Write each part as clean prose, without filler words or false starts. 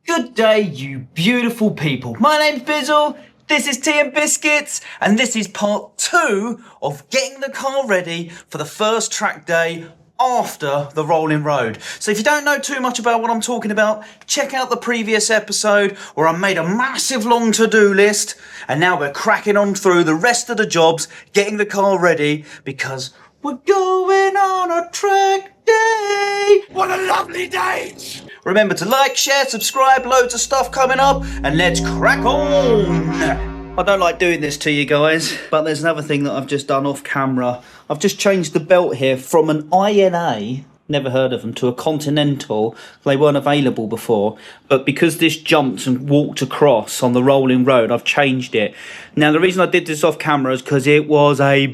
Good day, you beautiful people. My name's Bizzle, this is TeaN'BizzKits, and this is part 2 of getting the car ready for the first track day after the rolling road. So if you don't know too much about what I'm talking about, check out the previous episode where I made a massive long to-do list, and now we're cracking on through the rest of the jobs, getting the car ready, because we're going on a track day. What a lovely date! Remember to like, share, subscribe, loads of stuff coming up, and let's crack on! I don't like doing this to you guys, but there's another thing that I've just done off camera. I've just changed the belt here from an INA, never heard of them, to a Continental. They weren't available before, but because this jumped and walked across on the rolling road, I've changed it. Now the reason I did this off camera is because it was a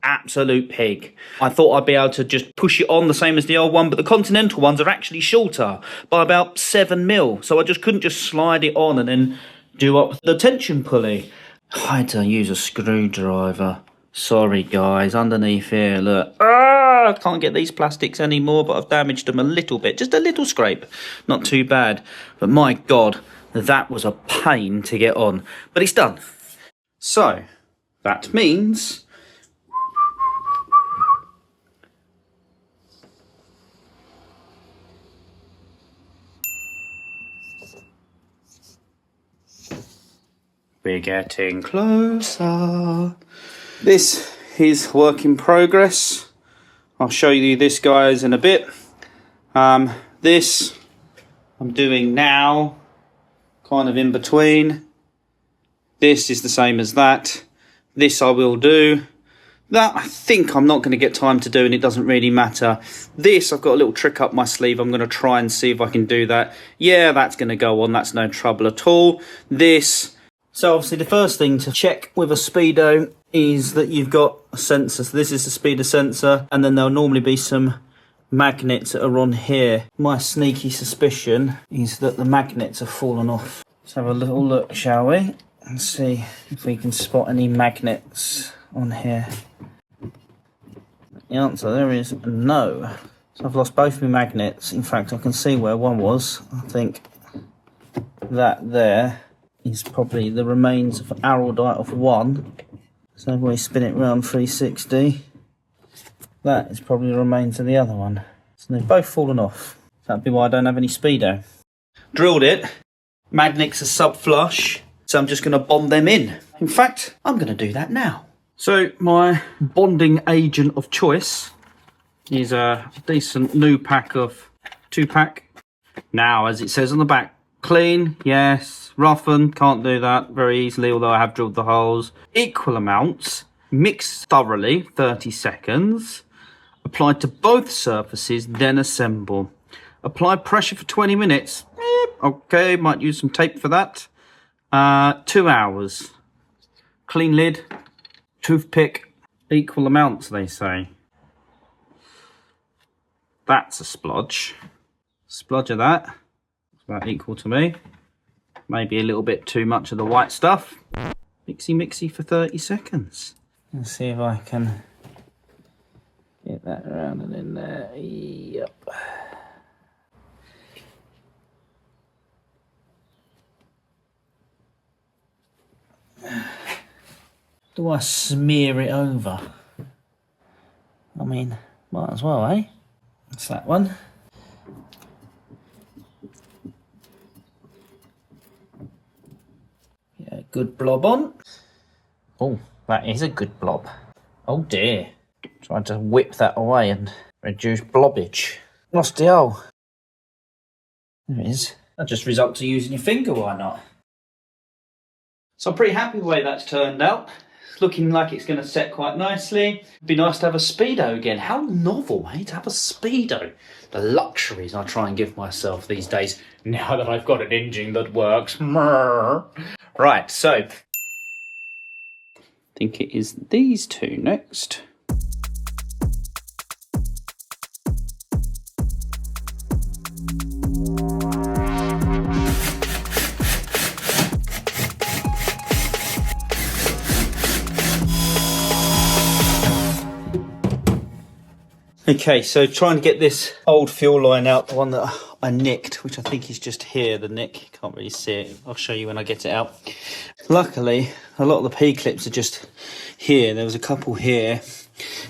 absolute pig. I thought I'd be able to just push it on the same as the old one, but the Continental ones are actually shorter by about 7mm, so I just couldn't just slide it on and then do up the tension pulley. I had to use a screwdriver. Sorry guys, underneath here, look. I can't get these plastics anymore, but I've damaged them a little bit, just a little scrape, not too bad. But my God, that was a pain to get on, but it's done. So that means we're getting closer. This is work in progress. I'll show you this, guys, in a bit. This I'm doing now, kind of in between. This is the same as that. This I will do. That I think I'm not going to get time to do, and it doesn't really matter. This, I've got a little trick up my sleeve. I'm going to try and see if I can do that. Yeah, that's going to go on. That's no trouble at all. This. So obviously the first thing to check with a Speedo is that you've got a sensor. So this is the Speedo sensor, and then there'll normally be some magnets that are on here. My sneaky suspicion is that the magnets have fallen off. Let's have a little look, shall we? And see if we can spot any magnets on here. The answer there is no. So I've lost both my magnets. In fact, I can see where one was. I think that there is probably the remains of araldite of one. So if we spin it round 360, that is probably the remains of the other one. So they've both fallen off. That'd be why I don't have any Speedo. Drilled it. Magnets are sub-flush, so I'm just going to bond them in. In fact, I'm going to do that now. So my bonding agent of choice is a decent new pack of 2-pack. Now, as it says on the back, clean, yes. Roughen, can't do that very easily, although I have drilled the holes. Equal amounts, mix thoroughly, 30 seconds. Apply to both surfaces, then assemble. Apply pressure for 20 minutes. Okay, might use some tape for that. 2 hours. Clean lid, toothpick, equal amounts, they say. That's a splodge. Splodge of that. It's about equal to me. Maybe a little bit too much of the white stuff. Mixy mixy for 30 seconds. Let's see if I can get that around and in there. Yep. Do I smear it over? I mean, might as well, eh? That's that one. Yeah, good blob on. Oh, that is a good blob. Oh dear. Tried to whip that away and reduce blobbage. Lost the hole. There it is. That just results to using your finger, why not? So I'm pretty happy with the way that's turned out. It's looking like it's going to set quite nicely. It'd be nice to have a Speedo again. How novel, eh, to have a Speedo. The luxuries I try and give myself these days, now that I've got an engine that works. Right, so I think it is these two next. Okay, so trying to get this old fuel line out, the one that I nicked, which I think is just here, the nick. Can't really see it. I'll show you when I get it out. Luckily, a lot of the P-clips are just here. There was a couple here,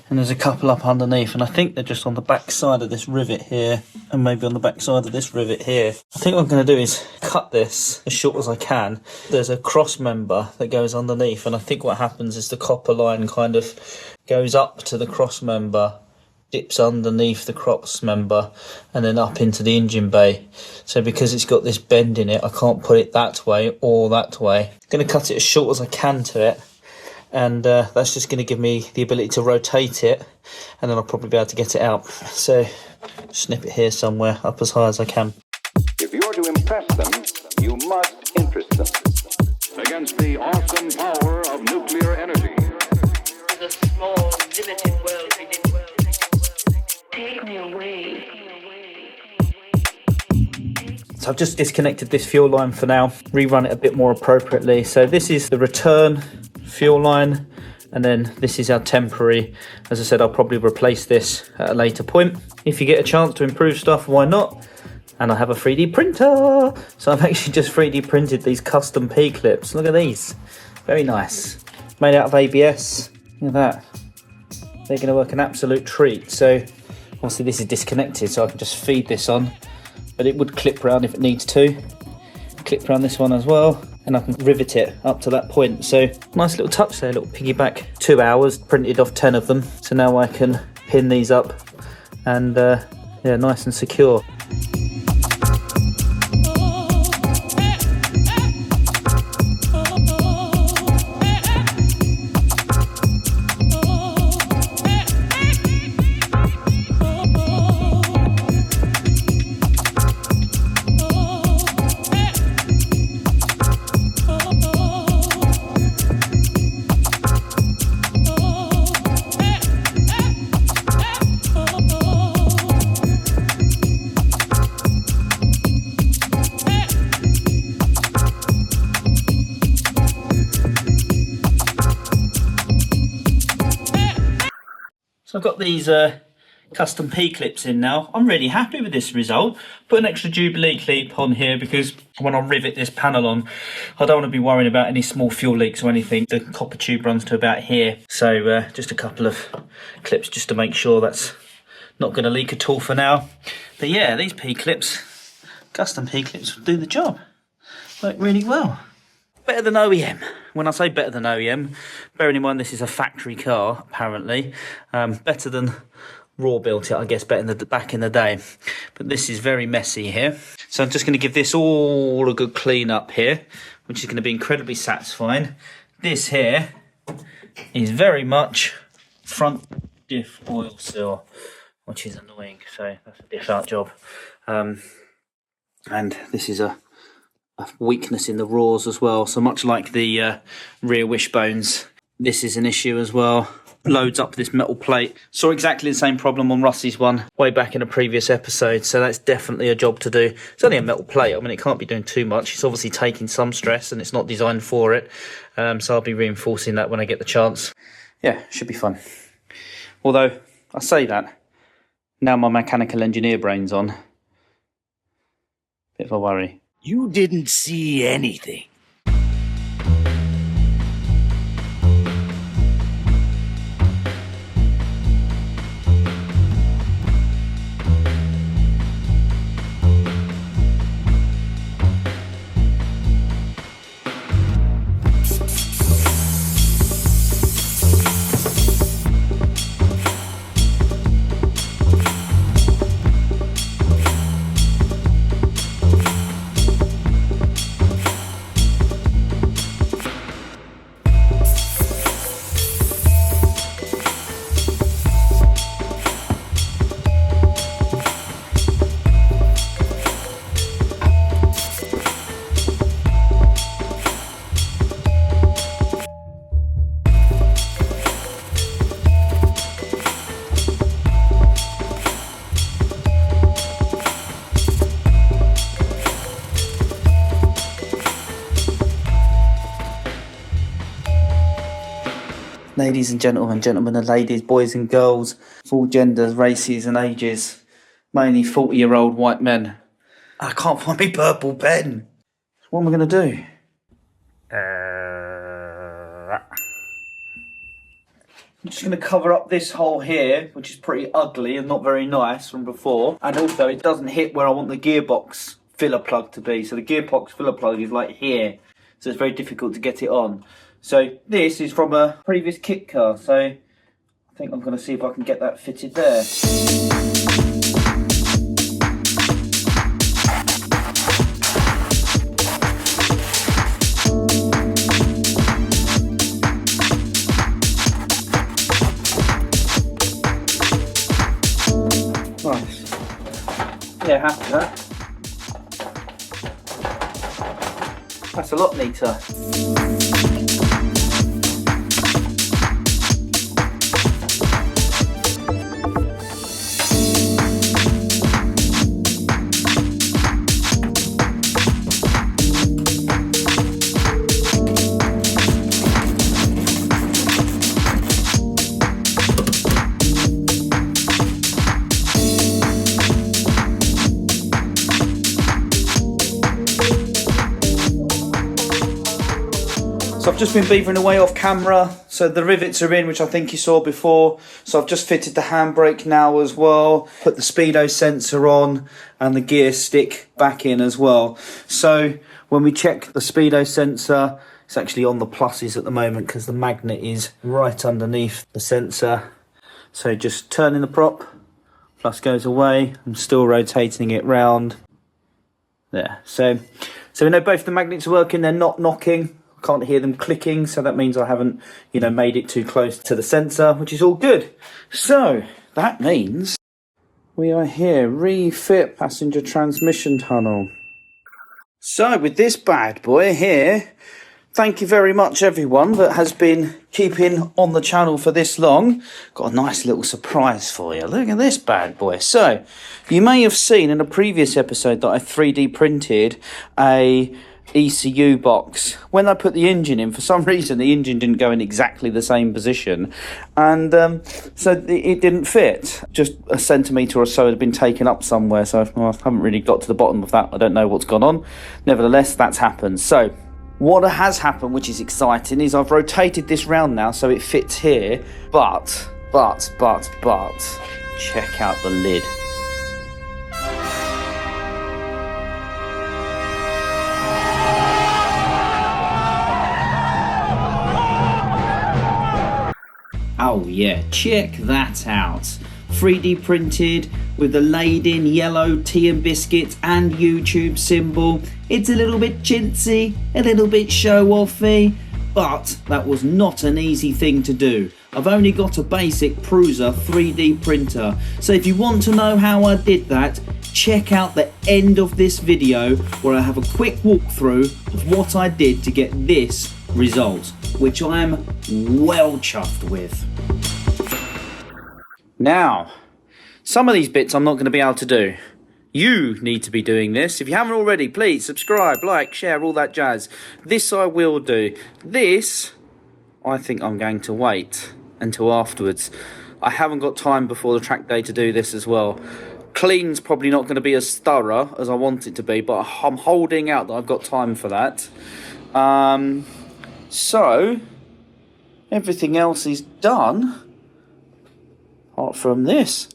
and there's a couple up underneath, and I think they're just on the back side of this rivet here, and maybe on the back side of this rivet here. I think what I'm going to do is cut this as short as I can. There's a cross member that goes underneath, and I think what happens is the copper line kind of goes up to the cross member, dips underneath the cross member, and then up into the engine bay. So because it's got this bend in it, I can't put it that way or that way. I'm going to cut it as short as I can to it, and that's just going to give me the ability to rotate it, and then I'll probably be able to get it out. So snip it here somewhere up as high as I can. If you are to impress them, you must interest them. Against the awesome power of nuclear energy. The small, limited world take me away. So I've just disconnected this fuel line for now, rerun it a bit more appropriately. So this is the return fuel line, and then this is our temporary. As I said, I'll probably replace this at a later point. If you get a chance to improve stuff, why not? And I have a 3D printer. So I've actually just 3D printed these custom P-clips. Look at these, very nice. Made out of ABS, look at that. They're gonna work an absolute treat. So obviously this is disconnected, so I can just feed this on, but it would clip around if it needs to. Clip around this one as well, and I can rivet it up to that point. So nice little touch there, little piggyback. 2 hours, printed off 10 of them. So now I can pin these up and yeah, nice and secure. So I've got these custom P-clips in now. I'm really happy with this result. Put an extra Jubilee clip on here because when I rivet this panel on, I don't want to be worrying about any small fuel leaks or anything. The copper tube runs to about here. So just a couple of clips just to make sure that's not going to leak at all for now. But yeah, these P-clips, custom P-clips, do the job. Work really well. Better than OEM. When I say better than OEM, bearing in mind this is a factory car, apparently. Better than Raw built it, I guess, better than back in the day. But this is very messy here. So I'm just going to give this all a good clean up here, which is going to be incredibly satisfying. This here is very much front diff oil seal, which is annoying. So that's a diff out job. And this is a weakness in the raws as well, so much like the rear wishbones, this is an issue as well. Loads up this metal plate. Saw exactly the same problem on Russie's one way back in a previous episode, so that's definitely a job to do. It's only a metal plate, I mean it can't be doing too much. It's obviously taking some stress and it's not designed for it, so I'll be reinforcing that when I get the chance. Yeah, should be fun. Although I say that, now my mechanical engineer brain's on, bit of a worry. You didn't see anything. Ladies and gentlemen, gentlemen and ladies, boys and girls, of all genders, races and ages, mainly 40-year-old white men. I can't find my purple pen. What am I going to do? I'm just going to cover up this hole here, which is pretty ugly and not very nice from before. And also, it doesn't hit where I want the gearbox filler plug to be. So the gearbox filler plug is like here. So it's very difficult to get it on. So this is from a previous kit car. So I think I'm going to see if I can get that fitted there. Nice. Yeah, happy with that. That's a lot neater. So I've just been beavering away off camera. So the rivets are in, which I think you saw before. So I've just fitted the handbrake now as well. Put the Speedo sensor on and the gear stick back in as well. So when we check the Speedo sensor, it's actually on the pluses at the moment because the magnet is right underneath the sensor. So just turning the prop, plus goes away. I'm still rotating it round. There. So we know both the magnets are working, they're not knocking. Can't hear them clicking, so that means I haven't, made it too close to the sensor, which is all good. So that means we are here, refit passenger transmission tunnel. So with this bad boy here, thank you very much everyone that has been keeping on the channel for this long. Got a nice little surprise for you. Look at this bad boy. So you may have seen in a previous episode that I 3D printed a ECU box. When I put the engine in, for some reason the engine didn't go in exactly the same position, and so it didn't fit. Just a centimetre or so had been taken up somewhere, so I haven't really got to the bottom of that. I don't know what's gone on. Nevertheless, that's happened. So what has happened, which is exciting, is I've rotated this round now so it fits here, but check out the lid. Oh yeah, check that out. 3D printed with the laid in yellow TeaN'BizzKits and YouTube symbol. It's a little bit chintzy, a little bit show offy, but that was not an easy thing to do. I've only got a basic Prusa 3D printer, so if you want to know how I did that, check out the end of this video where I have a quick walkthrough of what I did to get this result, which I am well chuffed with. Now, some of these bits I'm not going to be able to do. You need to be doing this. If you haven't already, please subscribe, like, share, all that jazz. This I will do. This, I think I'm going to wait until afterwards. I haven't got time before the track day to do this as well. Clean's probably not going to be as thorough as I want it to be, but I'm holding out that I've got time for that. So, everything else is done, apart from this.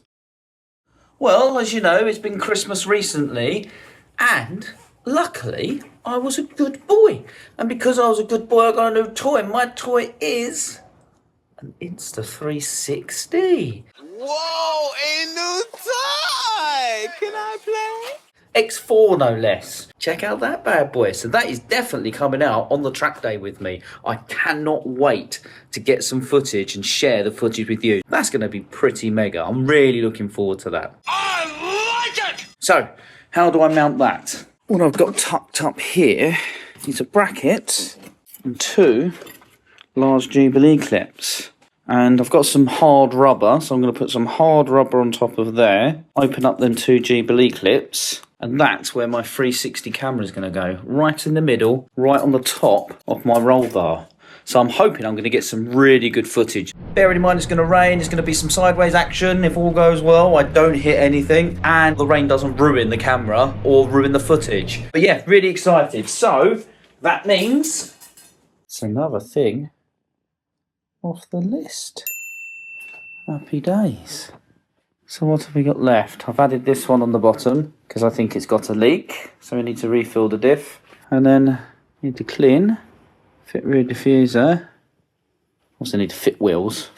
Well, as you know, it's been Christmas recently, and luckily, I was a good boy. And because I was a good boy, I got a new toy. My toy is an Insta360. Whoa, a new toy! Can I play? X4 no less. Check out that bad boy. So that is definitely coming out on the track day with me. I cannot wait to get some footage and share the footage with you. That's going to be pretty mega. I'm really looking forward to that. I like it! So, how do I mount that? What I've got tucked up here is a bracket and two large Jubilee clips. And I've got some hard rubber, so I'm going to put some hard rubber on top of there. Open up them two Jubilee clips. And that's where my 360 camera is going to go. Right in the middle, right on the top of my roll bar. So I'm hoping I'm going to get some really good footage. Bearing in mind it's going to rain, it's going to be some sideways action. If all goes well, I don't hit anything and the rain doesn't ruin the camera or ruin the footage. But yeah, really excited. So that means it's another thing off the list. Happy days. So what have we got left? I've added this one on the bottom because I think it's got a leak. So we need to refill the diff. And then need to clean, fit rear diffuser. Also need to fit wheels.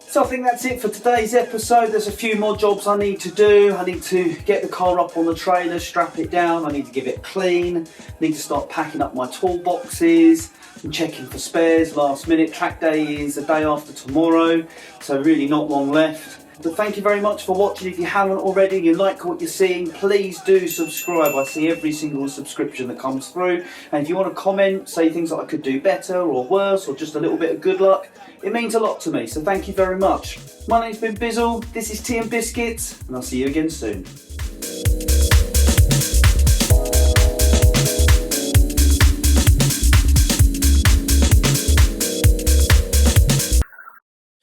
So I think that's it for today's episode. There's a few more jobs I need to do. I need to get the car up on the trailer, strap it down. I need to give it a clean. I need to start packing up my toolboxes and checking for spares last minute. Track day is the day after tomorrow, so really not long left. But thank you very much for watching. If you haven't already and you like what you're seeing, please do subscribe. I see every single subscription that comes through. And if you want to comment, say things that I could do better or worse or just a little bit of good luck, it means a lot to me. So thank you very much. My name's been Bizzle, this is TeaN'BizzKits, and I'll see you again soon.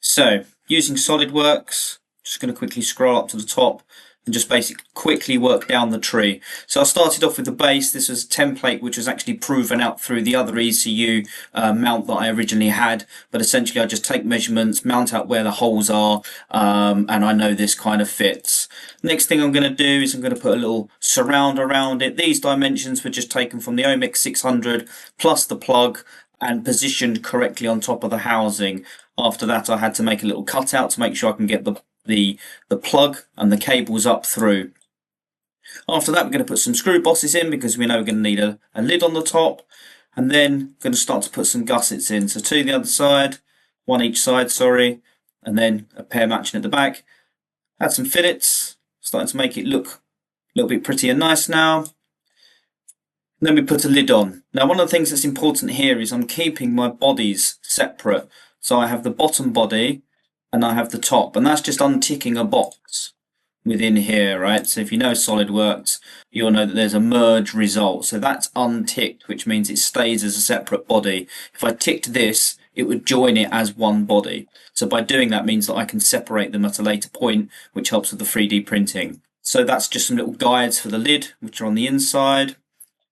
So, using SolidWorks, just going to quickly scroll up to the top and just basically quickly work down the tree. So I started off with the base. This was a template which was actually proven out through the other ECU mount that I originally had, but essentially I just take measurements, mount out where the holes are, and I know this kind of fits. Next thing I'm going to do is I'm going to put a little surround around it. These dimensions were just taken from the Omex 600 plus the plug and positioned correctly on top of the housing. After that I had to make a little cutout to make sure I can get the plug and the cables up through. After that we're going to put some screw bosses in because we know we're going to need a lid on the top, and then going to start to put some gussets in. So two the other side, one each side, sorry, and then a pair matching at the back. Add some fillets, starting to make it look a little bit pretty and nice now. And then we put a lid on. Now one of the things that's important here is I'm keeping my bodies separate. So I have the bottom body and I have the top, and that's just unticking a box within here, right? So if you know SolidWorks, you'll know that there's a merge result. So that's unticked, which means it stays as a separate body. If I ticked this, it would join it as one body. So by doing that means that I can separate them at a later point, which helps with the 3D printing. So that's just some little guides for the lid, which are on the inside.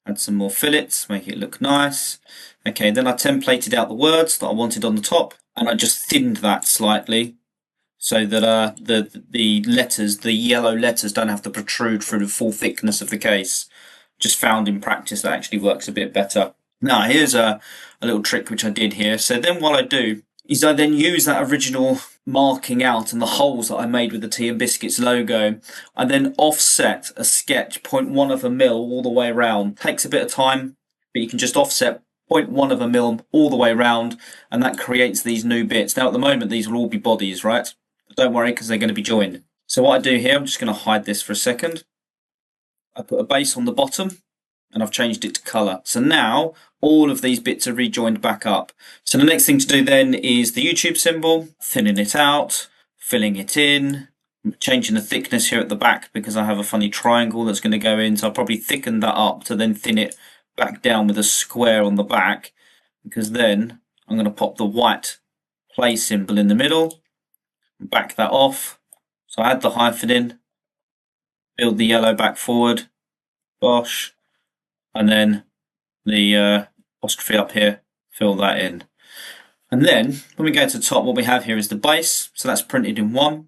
Add some more fillets, make it look nice. Okay, then I templated out the words that I wanted on the top, and I just thinned that slightly so that the letters, the yellow letters, don't have to protrude through the full thickness of the case. Just found in practice that actually works a bit better. Now here's a little trick which I did here. So then what I do is I then use that original marking out and the holes that I made with the TeaN'BizzKits logo. I then offset a sketch 0.1 of a mil all the way around. Takes a bit of time, but you can just offset 0.1 of a mil all the way around, and that creates these new bits. Now at the moment these will all be bodies, right? But don't worry, because they're going to be joined. So what I do here, I'm just going to hide this for a second. I put a base on the bottom and I've changed it to colour. So now all of these bits are rejoined back up. So the next thing to do then is the YouTube symbol, thinning it out, filling it in, changing the thickness here at the back because I have a funny triangle that's going to go in. So I'll probably thicken that up to then thin it back down with a square on the back, because then I'm going to pop the white play symbol in the middle and back that off. So I add the hyphen in, build the yellow back forward, bosh, and then the apostrophe up here, fill that in. And then when we go to the top, what we have here is the base. So that's printed in one.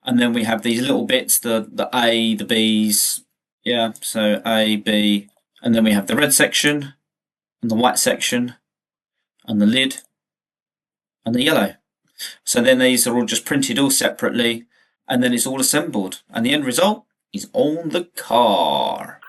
And then we have these little bits, the A, the B's. Yeah, so A, B. And then we have the red section and the white section and the lid and the yellow. So then these are all just printed all separately, and then it's all assembled. And the end result is on the car.